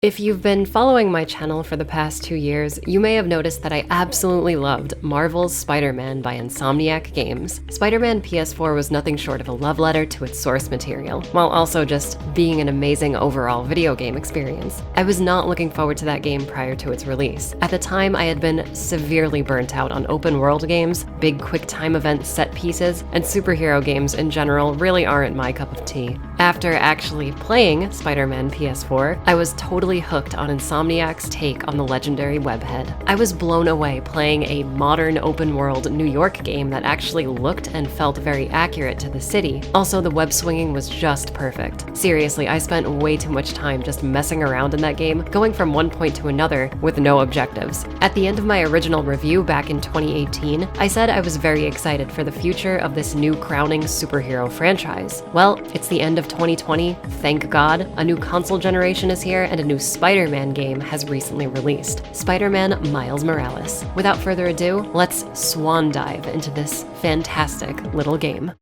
If you've been following my channel for the past 2 years, you may have noticed that I absolutely loved Marvel's Spider-Man by Insomniac Games. Spider-Man PS4 was nothing short of a love letter to its source material, while also just being an amazing overall video game experience. I was not looking forward to that game prior to its release. At the time, I had been severely burnt out on open world games, big quick time event set pieces, and superhero games in general really aren't my cup of tea. After actually playing Spider-Man PS4, I was totally hooked on Insomniac's take on the legendary webhead. I was blown away playing a modern open-world New York game that actually looked and felt very accurate to the city. Also, the web swinging was just perfect. Seriously, I spent way too much time just messing around in that game, going from one point to another with no objectives. At the end of my original review back in 2018, I said I was very excited for the future of this new crowning superhero franchise. Well, it's the end of 2020, thank God. A new console generation is here and a new Spider-Man game has recently released, Spider-Man Miles Morales. Without further ado, let's swan dive into this fantastic little game.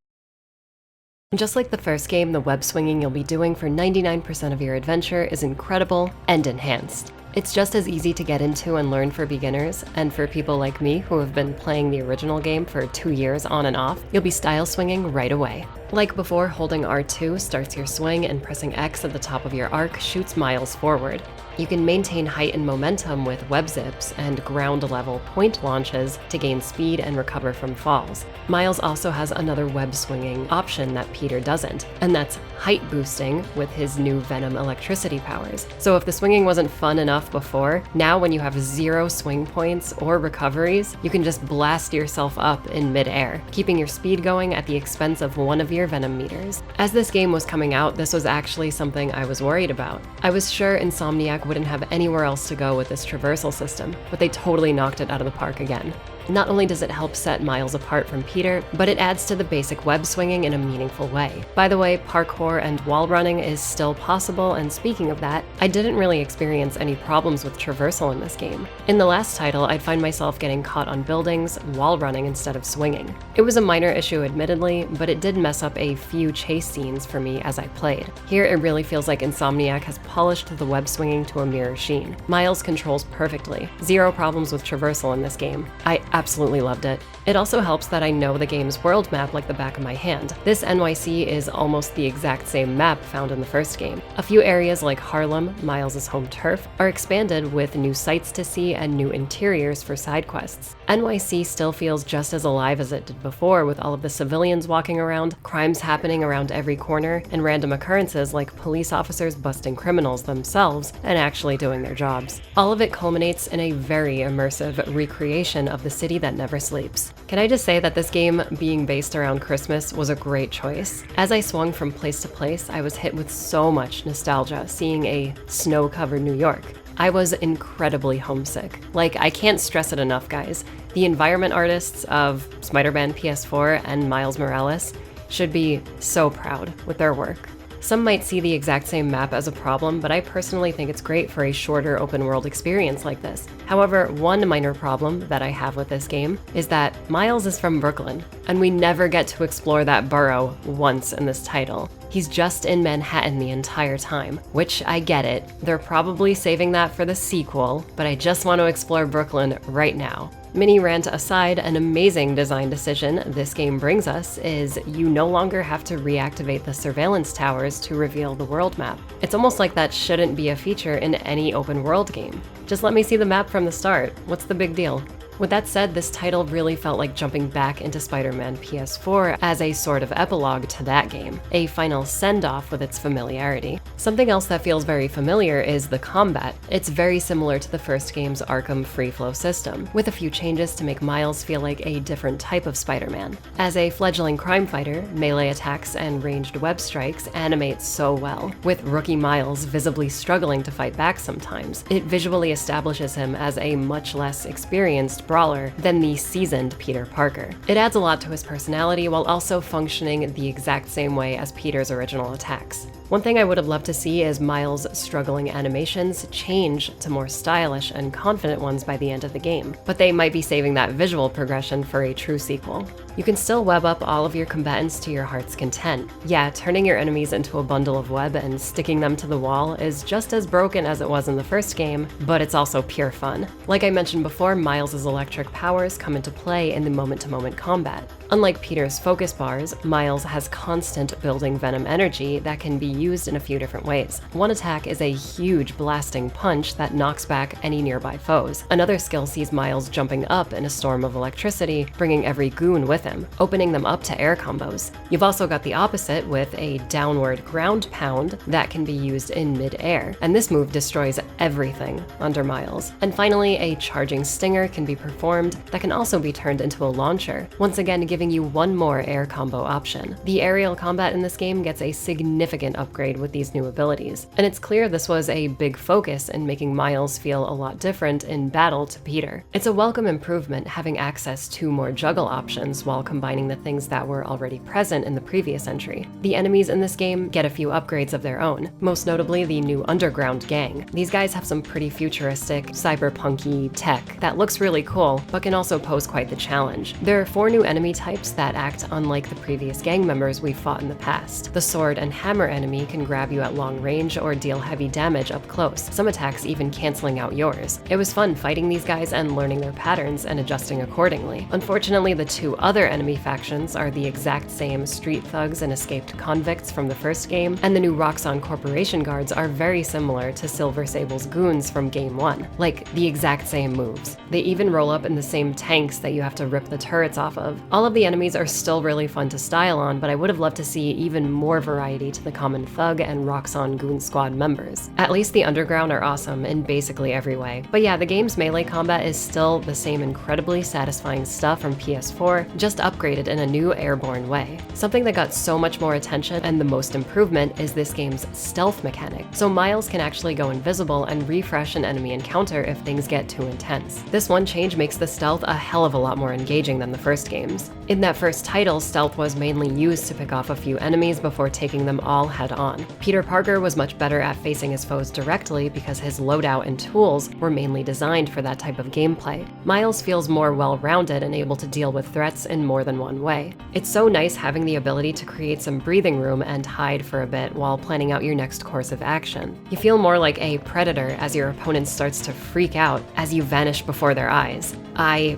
Just like the first game, the web swinging you'll be doing for 99% of your adventure is incredible and enhanced. It's just as easy to get into and learn for beginners, and for people like me who have been playing the original game for 2 years on and off, you'll be style swinging right away. Like before, holding R2 starts your swing and pressing X at the top of your arc shoots Miles forward. You can maintain height and momentum with web zips and ground level point launches to gain speed and recover from falls. Miles also has another web swinging option that Peter doesn't, and that's height boosting with his new Venom electricity powers. So if the swinging wasn't fun enough before, now when you have 0 swing points or recoveries, you can just blast yourself up in midair, keeping your speed going at the expense of one of your Venom meters. As this game was coming out, this was actually something I was worried about. I was sure Insomniac wouldn't have anywhere else to go with this traversal system, but they totally knocked it out of the park again. Not only does it help set Miles apart from Peter, but it adds to the basic web swinging in a meaningful way. By the way, parkour and wall running is still possible, and speaking of that, I didn't really experience any problems with traversal in this game. In the last title, I'd find myself getting caught on buildings, wall running instead of swinging. It was a minor issue admittedly, but it did mess up a few chase scenes for me as I played. Here it really feels like Insomniac has polished the web swinging to a mirror sheen. Miles controls perfectly. 0 problems with traversal in this game. I absolutely loved it. It also helps that I know the game's world map like the back of my hand. This NYC is almost the exact same map found in the first game. A few areas like Harlem, Miles' home turf, are expanded with new sights to see and new interiors for side quests. NYC still feels just as alive as it did before, with all of the civilians walking around, crimes happening around every corner, and random occurrences like police officers busting criminals themselves and actually doing their jobs. All of it culminates in a very immersive recreation of the city that never sleeps. Can I just say that this game, being based around Christmas, was a great choice. As I swung from place to place, I was hit with so much nostalgia seeing a snow-covered New York. I was incredibly homesick. Like, I can't stress it enough, guys. The environment artists of Spider-Man PS4 and Miles Morales should be so proud with their work. Some might see the exact same map as a problem, but I personally think it's great for a shorter open-world experience like this. However, one minor problem that I have with this game is that Miles is from Brooklyn, and we never get to explore that borough once in this title. He's just in Manhattan the entire time, which I get it. They're probably saving that for the sequel, but I just want to explore Brooklyn right now. Mini rant aside, an amazing design decision this game brings us is you no longer have to reactivate the surveillance towers to reveal the world map. It's almost like that shouldn't be a feature in any open world game. Just let me see the map from the start. What's the big deal? With that said, this title really felt like jumping back into Spider-Man PS4 as a sort of epilogue to that game, a final send-off with its familiarity. Something else that feels very familiar is the combat. It's very similar to the first game's Arkham free-flow system, with a few changes to make Miles feel like a different type of Spider-Man. As a fledgling crime fighter, melee attacks and ranged web strikes animate so well, with rookie Miles visibly struggling to fight back sometimes. It visually establishes him as a much less experienced experienced brawler than the seasoned Peter Parker. It adds a lot to his personality while also functioning the exact same way as Peter's original attacks. One thing I would have loved to see is Miles' struggling animations change to more stylish and confident ones by the end of the game, but they might be saving that visual progression for a true sequel. You can still web up all of your combatants to your heart's content. Yeah, turning your enemies into a bundle of web and sticking them to the wall is just as broken as it was in the first game, but it's also pure fun. Like I mentioned before, Miles' electric powers come into play in the moment-to-moment combat. Unlike Peter's focus bars, Miles has constant building venom energy that can be used in a few different ways. One attack is a huge blasting punch that knocks back any nearby foes. Another skill sees Miles jumping up in a storm of electricity, bringing every goon with him, opening them up to air combos. You've also got the opposite with a downward ground pound that can be used in mid-air, and this move destroys everything under Miles. And finally, a charging stinger can be performed that can also be turned into a launcher, once again giving you one more air combo option. The aerial combat in this game gets a significant upgrade with these new abilities, and it's clear this was a big focus in making Miles feel a lot different in battle to Peter. It's a welcome improvement having access to more juggle options while combining the things that were already present in the previous entry. The enemies in this game get a few upgrades of their own, most notably the new Underground Gang. These guys have some pretty futuristic, cyberpunky tech that looks really cool, but can also pose quite the challenge. There are 4 new enemy types that act unlike the previous gang members we've fought in the past. The sword and hammer enemy can grab you at long range or deal heavy damage up close, some attacks even canceling out yours. It was fun fighting these guys and learning their patterns and adjusting accordingly. Unfortunately, the 2 other enemy factions are the exact same street thugs and escaped convicts from the first game, and the new Roxxon Corporation guards are very similar to Silver Sable's goons from Game 1, like the exact same moves. They even roll up in the same tanks that you have to rip the turrets off of. All of the enemies are still really fun to style on, but I would have loved to see even more variety to the common thug and Roxxon Goon Squad members. At least the Underground are awesome in basically every way. But yeah, the game's melee combat is still the same incredibly satisfying stuff from PS4, just upgraded in a new airborne way. Something that got so much more attention and the most improvement is this game's stealth mechanic, so Miles can actually go invisible and refresh an enemy encounter if things get too intense. This one change makes the stealth a hell of a lot more engaging than the first games. In that first title, stealth was mainly used to pick off a few enemies before taking them all head-on. Peter Parker was much better at facing his foes directly because his loadout and tools were mainly designed for that type of gameplay. Miles feels more well-rounded and able to deal with threats in more than one way. It's so nice having the ability to create some breathing room and hide for a bit while planning out your next course of action. You feel more like a predator as your opponent starts to freak out as you vanish before their eyes. I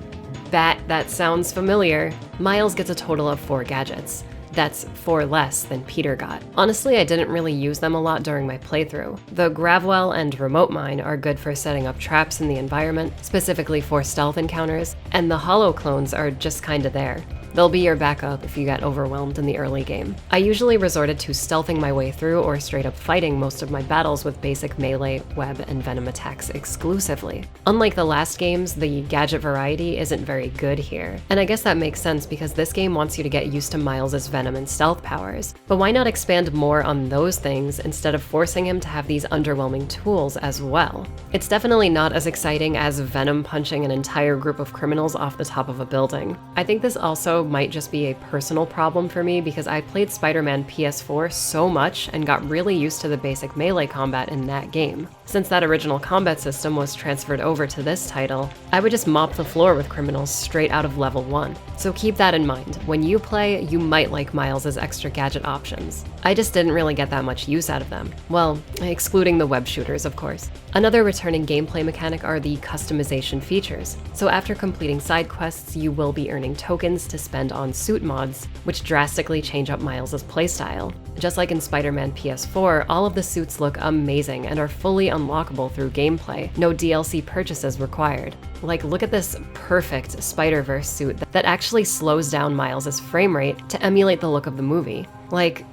bet that sounds familiar. Miles gets a total of 4 gadgets. That's 4 less than Peter got. Honestly, I didn't really use them a lot during my playthrough. The Gravwell and Remote Mine are good for setting up traps in the environment, specifically for stealth encounters, and the Hollow Clones are just kinda there. They'll be your backup if you get overwhelmed in the early game. I usually resorted to stealthing my way through or straight up fighting most of my battles with basic melee, web, and venom attacks exclusively. Unlike the last games, the gadget variety isn't very good here. And I guess that makes sense because this game wants you to get used to Miles' venom and stealth powers. But why not expand more on those things instead of forcing him to have these underwhelming tools as well? It's definitely not as exciting as Venom punching an entire group of criminals off the top of a building. I think this also might just be a personal problem for me because I played Spider-Man PS4 so much and got really used to the basic melee combat in that game. Since that original combat system was transferred over to this title, I would just mop the floor with criminals straight out of level 1. So keep that in mind. When you play, you might like Miles' extra gadget options. I just didn't really get that much use out of them. Well, excluding the web shooters, of course. Another returning gameplay mechanic are the customization features. So after completing side quests, you will be earning tokens to spend on suit mods, which drastically change up Miles' playstyle. Just like in Spider-Man PS4, all of the suits look amazing and are fully unlockable through gameplay. No DLC purchases required. Like, look at this perfect Spider-Verse suit that actually slows down Miles' frame rate to emulate the look of the movie. Like,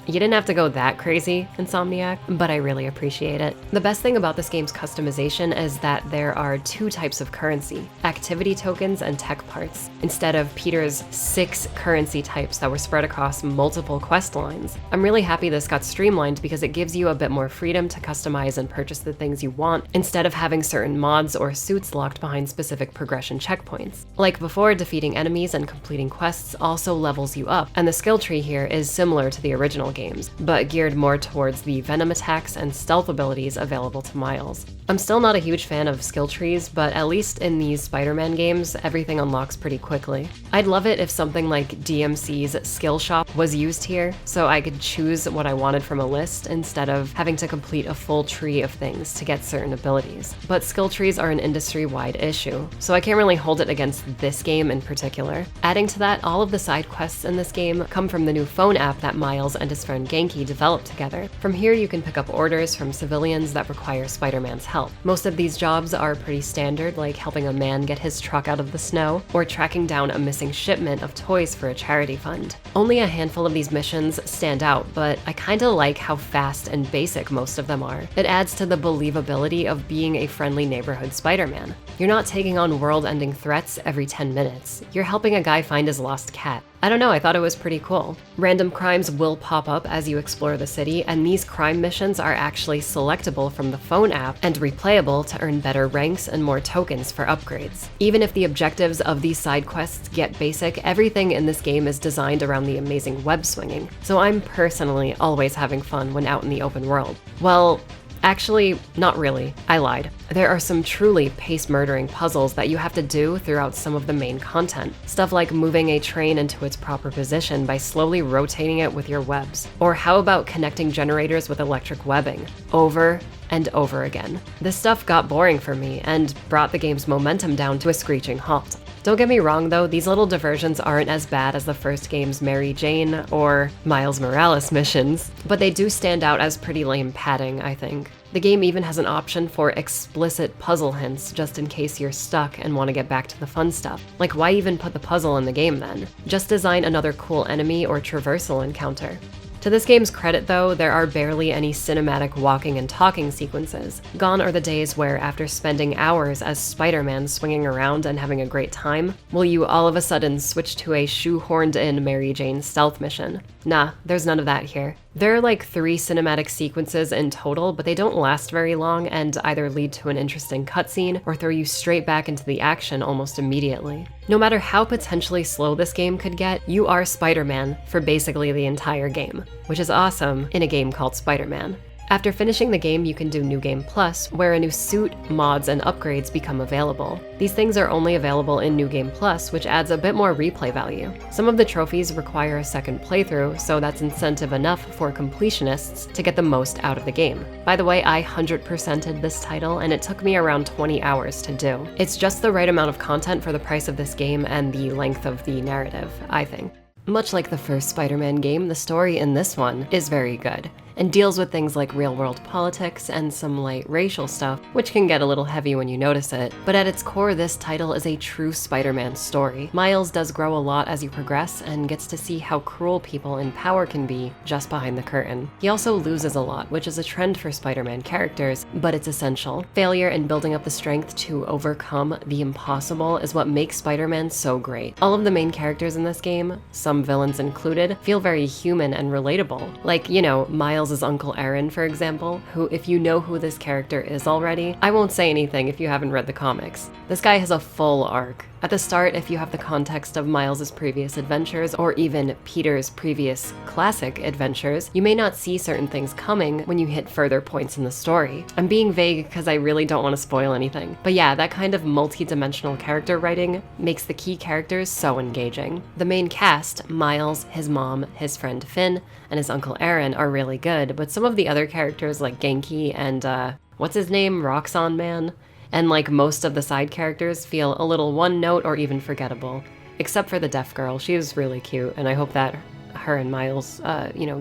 You didn't have to go that crazy, Insomniac, but I really appreciate it. The best thing about this game's customization is that there are 2 types of currency: activity tokens and tech parts, instead of Peter's 6 currency types that were spread across multiple quest lines. I'm really happy this got streamlined because it gives you a bit more freedom to customize and purchase the things you want, instead of having certain mods or suits locked behind specific progression checkpoints. Like before, defeating enemies and completing quests also levels you up, and the skill tree here is similar to the original games, but geared more towards the venom attacks and stealth abilities available to Miles. I'm still not a huge fan of skill trees, but at least in these Spider-Man games, everything unlocks pretty quickly. I'd love it if something like DMC's skill shop was used here, so I could choose what I wanted from a list instead of having to complete a full tree of things to get certain abilities. But skill trees are an industry-wide issue, so I can't really hold it against this game in particular. Adding to that, all of the side quests in this game come from the new phone app that Miles and his friend Genki developed together. From here, you can pick up orders from civilians that require Spider-Man's help. Most of these jobs are pretty standard, like helping a man get his truck out of the snow, or tracking down a missing shipment of toys for a charity fund. Only a handful of these missions stand out, but I kinda like how fast and basic most of them are. It adds to the believability of being a friendly neighborhood Spider-Man. You're not taking on world-ending threats every 10 minutes. You're helping a guy find his lost cat. I don't know, I thought it was pretty cool. Random crimes will pop up as you explore the city, and these crime missions are actually selectable from the phone app and replayable to earn better ranks and more tokens for upgrades. Even if the objectives of these side quests get basic, everything in this game is designed around the amazing web swinging, so I'm personally always having fun when out in the open world. Well, actually, not really. I lied. There are some truly pace-murdering puzzles that you have to do throughout some of the main content. Stuff like moving a train into its proper position by slowly rotating it with your webs. Or how about connecting generators with electric webbing? Over and over again. This stuff got boring for me and brought the game's momentum down to a screeching halt. Don't get me wrong though, these little diversions aren't as bad as the first game's Mary Jane or Miles Morales missions, but they do stand out as pretty lame padding, I think. The game even has an option for explicit puzzle hints just in case you're stuck and want to get back to the fun stuff. Like, why even put the puzzle in the game then? Just design another cool enemy or traversal encounter. To this game's credit though, there are barely any cinematic walking and talking sequences. Gone are the days where, after spending hours as Spider-Man swinging around and having a great time, will you all of a sudden switch to a shoehorned-in Mary Jane stealth mission. Nah, there's none of that here. There are like 3 cinematic sequences in total, but they don't last very long and either lead to an interesting cutscene or throw you straight back into the action almost immediately. No matter how potentially slow this game could get, you are Spider-Man for basically the entire game, which is awesome in a game called Spider-Man. After finishing the game, you can do New Game Plus, where a new suit, mods, and upgrades become available. These things are only available in New Game Plus, which adds a bit more replay value. Some of the trophies require a second playthrough, so that's incentive enough for completionists to get the most out of the game. By the way, I 100%ed this title, and it took me around 20 hours to do. It's just the right amount of content for the price of this game and the length of the narrative, I think. Much like the first Spider-Man game, the story in this one is very good, and deals with things like real-world politics and some light racial stuff, which can get a little heavy when you notice it, but at its core, this title is a true Spider-Man story. Miles does grow a lot as you progress and gets to see how cruel people in power can be just behind the curtain. He also loses a lot, which is a trend for Spider-Man characters, but it's essential. Failure and building up the strength to overcome the impossible is what makes Spider-Man so great. All of the main characters in this game, some villains included, feel very human and relatable. Like, you know, Miles' Uncle Aaron, for example, who, if you know who this character is already, I won't say anything if you haven't read the comics. This guy has a full arc. At the start, if you have the context of Miles' previous adventures, or even Peter's previous classic adventures, you may not see certain things coming when you hit further points in the story. I'm being vague because I really don't want to spoil anything. But yeah, that kind of multi-dimensional character writing makes the key characters so engaging. The main cast, Miles, his mom, his friend Finn, and his Uncle Aaron are really good, but some of the other characters like Genki and, what's his name? Roxxon Man? And like most of the side characters feel a little one-note or even forgettable. Except for the deaf girl, she was really cute, and I hope that her and Miles,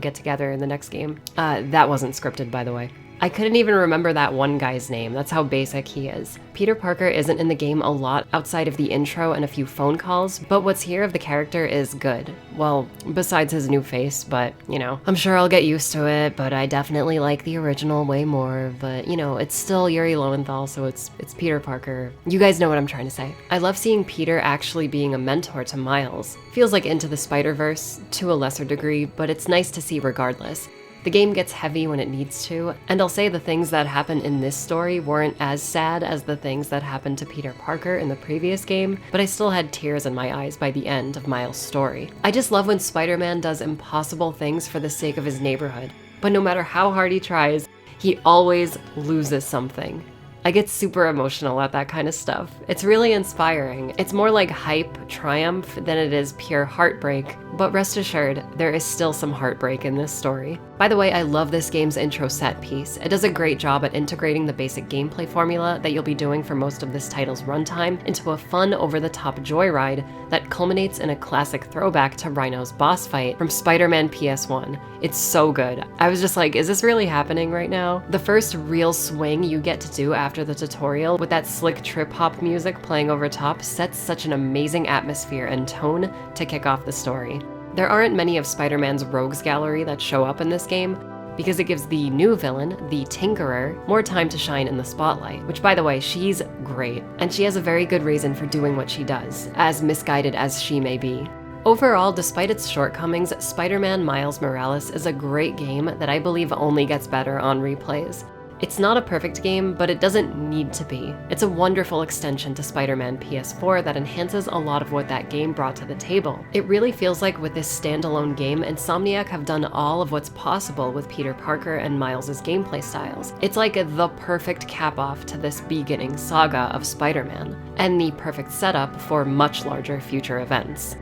get together in the next game. That wasn't scripted, by the way. I couldn't even remember that one guy's name. That's how basic he is. Peter Parker isn't in the game a lot outside of the intro and a few phone calls, but what's here of the character is good. Well, besides his new face, but, you know, I'm sure I'll get used to it, but I definitely like the original way more, but, you know, it's still Yuri Lowenthal, so it's Peter Parker. You guys know what I'm trying to say. I love seeing Peter actually being a mentor to Miles. Feels like Into the Spider-Verse to a lesser degree, but it's nice to see regardless. The game gets heavy when it needs to, and I'll say the things that happen in this story weren't as sad as the things that happened to Peter Parker in the previous game, but I still had tears in my eyes by the end of Miles' story. I just love when Spider-Man does impossible things for the sake of his neighborhood, but no matter how hard he tries, he always loses something. I get super emotional at that kind of stuff. It's really inspiring. It's more like hype, triumph, than it is pure heartbreak. But rest assured, there is still some heartbreak in this story. By the way, I love this game's intro set piece. It does a great job at integrating the basic gameplay formula that you'll be doing for most of this title's runtime into a fun, over-the-top joyride that culminates in a classic throwback to Rhino's boss fight from Spider-Man PS1. It's so good. I was just like, is this really happening right now? The first real swing you get to do after the tutorial with that slick trip-hop music playing over top sets such an amazing atmosphere and tone to kick off the story. There aren't many of Spider-Man's rogues gallery that show up in this game, because it gives the new villain, the Tinkerer, more time to shine in the spotlight, which by the way, she's great, and she has a very good reason for doing what she does, as misguided as she may be. Overall, despite its shortcomings, Spider-Man Miles Morales is a great game that I believe only gets better on replays. It's not a perfect game, but it doesn't need to be. It's a wonderful extension to Spider-Man PS4 that enhances a lot of what that game brought to the table. It really feels like with this standalone game, Insomniac have done all of what's possible with Peter Parker and Miles' gameplay styles. It's like the perfect cap-off to this beginning saga of Spider-Man, and the perfect setup for much larger future events.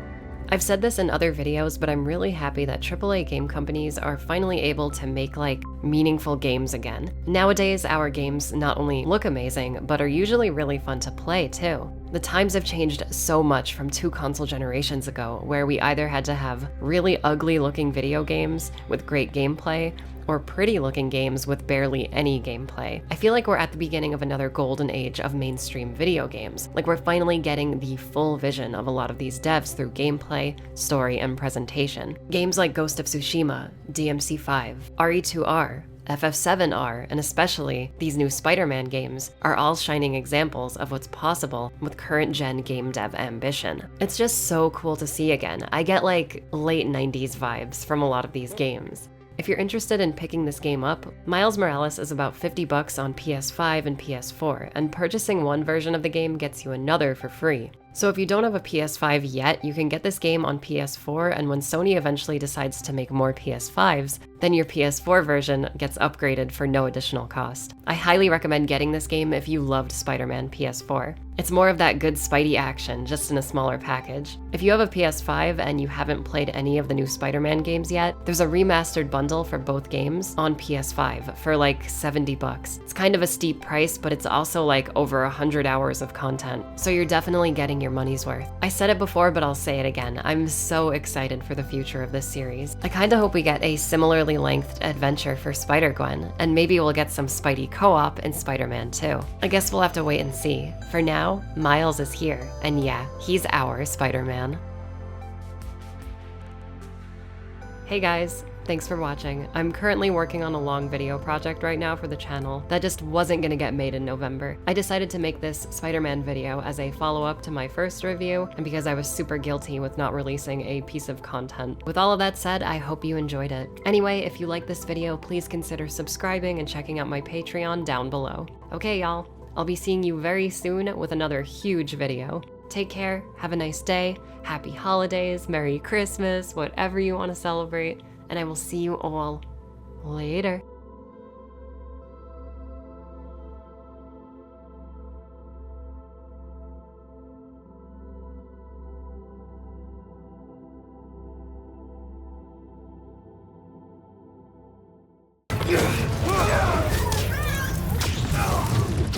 I've said this in other videos, but I'm really happy that AAA game companies are finally able to make, like, meaningful games again. Nowadays, our games not only look amazing, but are usually really fun to play, too. The times have changed so much from 2 console generations ago, where we either had to have really ugly-looking video games with great gameplay, or pretty-looking games with barely any gameplay. I feel like we're at the beginning of another golden age of mainstream video games. Like we're finally getting the full vision of a lot of these devs through gameplay, story, and presentation. Games like Ghost of Tsushima, DMC5, RE2R, FF7R, and especially these new Spider-Man games are all shining examples of what's possible with current-gen game dev ambition. It's just so cool to see again. I get like late 90s vibes from a lot of these games. If you're interested in picking this game up, Miles Morales is about $50 on PS5 and PS4, and purchasing one version of the game gets you another for free. So if you don't have a PS5 yet, you can get this game on PS4, and when Sony eventually decides to make more PS5s, then your PS4 version gets upgraded for no additional cost. I highly recommend getting this game if you loved Spider-Man PS4. It's more of that good Spidey action, just in a smaller package. If you have a PS5 and you haven't played any of the new Spider-Man games yet, there's a remastered bundle for both games on PS5 for like $70. It's kind of a steep price, but it's also like over 100 hours of content, so you're definitely getting your money's worth. I said it before, but I'll say it again. I'm so excited for the future of this series. I kinda hope we get a similarly lengthed adventure for Spider-Gwen, and maybe we'll get some Spidey co-op in Spider-Man 2. I guess we'll have to wait and see. For now, Miles is here, and yeah, he's our Spider-Man. Hey guys, thanks for watching. I'm currently working on a long video project right now for the channel that just wasn't gonna get made in November. I decided to make this Spider-Man video as a follow-up to my first review, and because I was super guilty with not releasing a piece of content. With all of that said, I hope you enjoyed it. Anyway, if you like this video, please consider subscribing and checking out my Patreon down below. Okay, y'all, I'll be seeing you very soon with another huge video. Take care, have a nice day, happy holidays, Merry Christmas, whatever you want to celebrate, and I will see you all later.